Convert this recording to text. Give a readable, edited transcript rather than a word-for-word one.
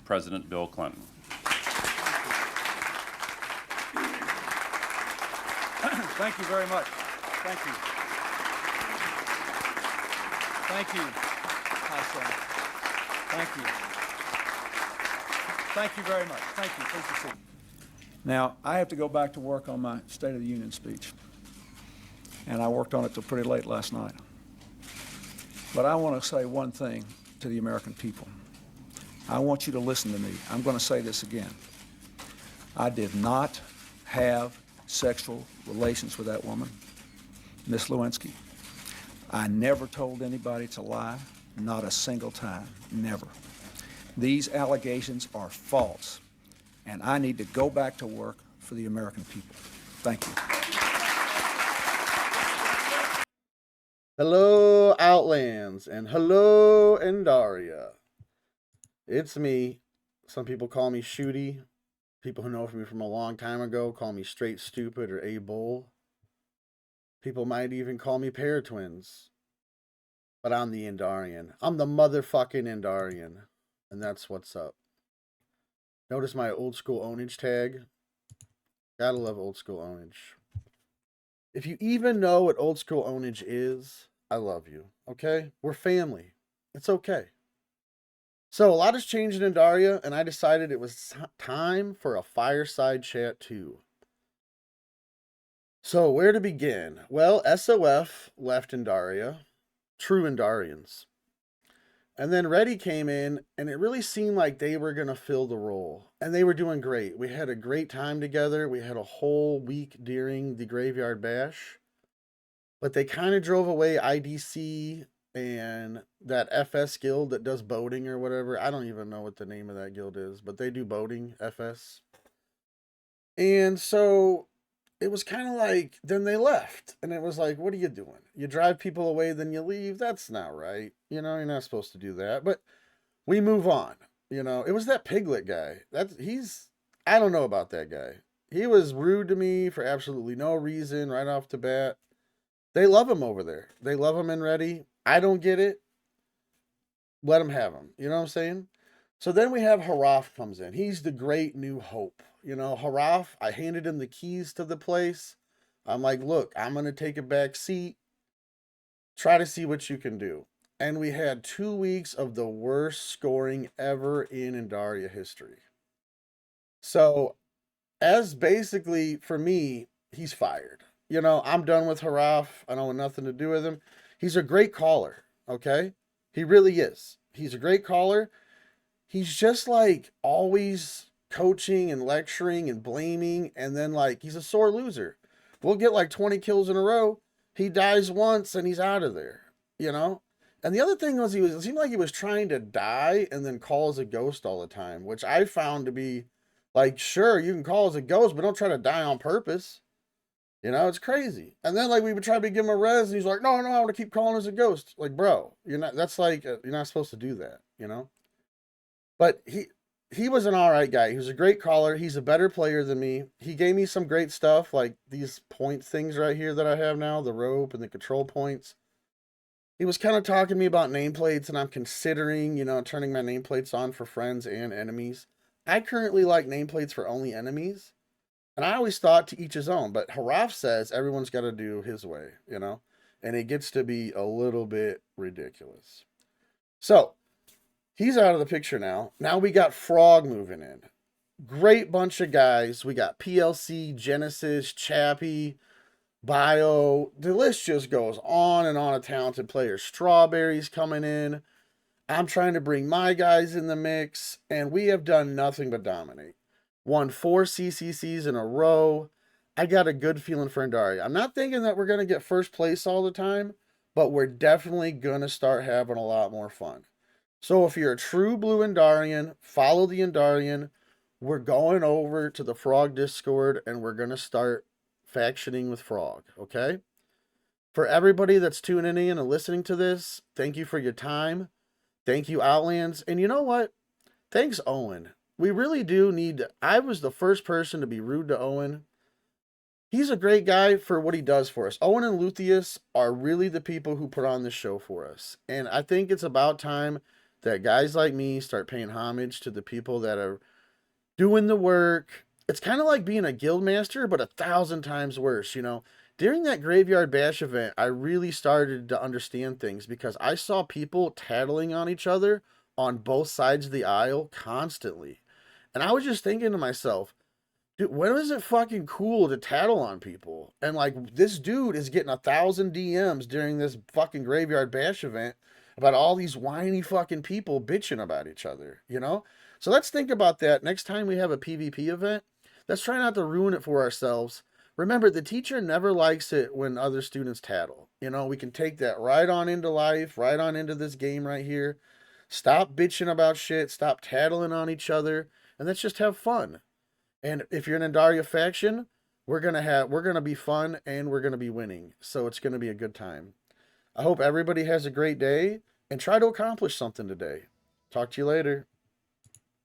President Bill Clinton. Thank you very much. Thank you. Thank you, Hassan. Thank you. Thank you very much. Thank you. Please be seated. Now, I have to go back to work on my State of the Union speech, and I worked on it till pretty late last night. But I want to say one thing to the American people. I want you to listen to me. I'm going to say this again. I did not have sexual relations with that woman, Miss Lewinsky. I never told anybody to lie, not a single time, never. These allegations are false, and I need to go back to work for the American people. Thank you. Hello, Outlands, and hello, Andaria. It's me. Some people call me Shooty. People who know me from a long time ago call me Straight Stupid or A-Bull. People might even call me Pair Twins. But I'm the Andarian. I'm the motherfucking Andarian. And that's what's up. Notice my old school ownage tag. Gotta love old school ownage. If you even know what old school ownage is, I love you. Okay? We're family. It's okay. So, a lot has changed in Andaria, and I decided it was time for a fireside chat too. So, where to begin? Well, SOF left Andaria. True Andarians. And then Reddy came in, and it really seemed like they were going to fill the role. And they were doing great. We had a great time together. We had a whole week during the Graveyard Bash. But they kind of drove away IDC and that FS guild that does boating or whatever. I don't even know what the name of that guild is, but they do boating, FS. And so it was kind of like, then they left. And it was like, what are you doing? You drive people away, then you leave? That's not right. You know, you're not supposed to do that. But we move on. You know, it was that Piglet guy. I don't know about that guy. He was rude to me for absolutely no reason right off the bat. They love him over there. They love him in Reddy. I don't get it. Let him have him. You know what I'm saying? So then we have Haraf comes in. He's the great new hope. You know, Haraf, I handed him the keys to the place. I'm like, look, I'm going to take a back seat. Try to see what you can do. And we had 2 weeks of the worst scoring ever in Andaria history. So, as basically, for me, he's fired. You know, I'm done with Haraf. I don't want nothing to do with him. He's a great caller, okay? He really is. He's a great caller. He's just like always coaching and lecturing and blaming, and then like he's a sore loser. We'll get like 20 kills in a row. He dies once and he's out of there, you know? And the other thing was it seemed like he was trying to die and then call as a ghost all the time, which I found to be like, sure, you can call as a ghost, but don't try to die on purpose. You know, it's crazy. And then like we would try to give him a res and he's like, no, I want to keep calling as a ghost. Like, bro, you're not supposed to do that, you know? But he was an all right guy. He was a great caller. He's a better player than me. He gave me some great stuff, like these point things right here that I have now, the rope and the control points. He was kind of talking to me about nameplates, and I'm considering, you know, turning my nameplates on for friends and enemies. I currently like nameplates for only enemies, and I always thought to each his own, but Haraf says everyone's got to do his way, you know, and it gets to be a little bit ridiculous. So, he's out of the picture now. Now we got Frog moving in. Great bunch of guys. We got PLC, Genesis, Chappie, Bio. The list just goes on and on of talented players. Strawberries coming in. I'm trying to bring my guys in the mix, and we have done nothing but dominate. Won 4 CCCs in a row. I got a good feeling for Andaria. I'm not thinking that we're going to get first place all the time, but we're definitely going to start having a lot more fun. So if you're a true blue Andarian, follow the Andarian. We're going over to the Frog Discord, and we're going to start factioning with Frog, okay? For everybody that's tuning in and listening to this, thank you for your time. Thank you, Outlands. And you know what? Thanks, Owen. We really do need to... I was the first person to be rude to Owen. He's a great guy for what he does for us. Owen and Lutheus are really the people who put on this show for us. And I think it's about time that guys like me start paying homage to the people that are doing the work. It's kind of like being a guild master, but 1,000 times worse, you know. During that Graveyard Bash event, I really started to understand things because I saw people tattling on each other on both sides of the aisle constantly. And I was just thinking to myself, dude, when is it fucking cool to tattle on people? And like, this dude is getting 1,000 DMs during this fucking Graveyard Bash event about all these whiny fucking people bitching about each other, you know? So let's think about that next time we have a PvP event. Let's try not to ruin it for ourselves. Remember, the teacher never likes it when other students tattle. You know, we can take that right on into life, right on into this game right here. Stop bitching about shit, stop tattling on each other, and let's just have fun. And if you're an Andaria faction, we're gonna be fun and we're gonna be winning. So it's gonna be a good time. I hope everybody has a great day and try to accomplish something today. Talk to you later.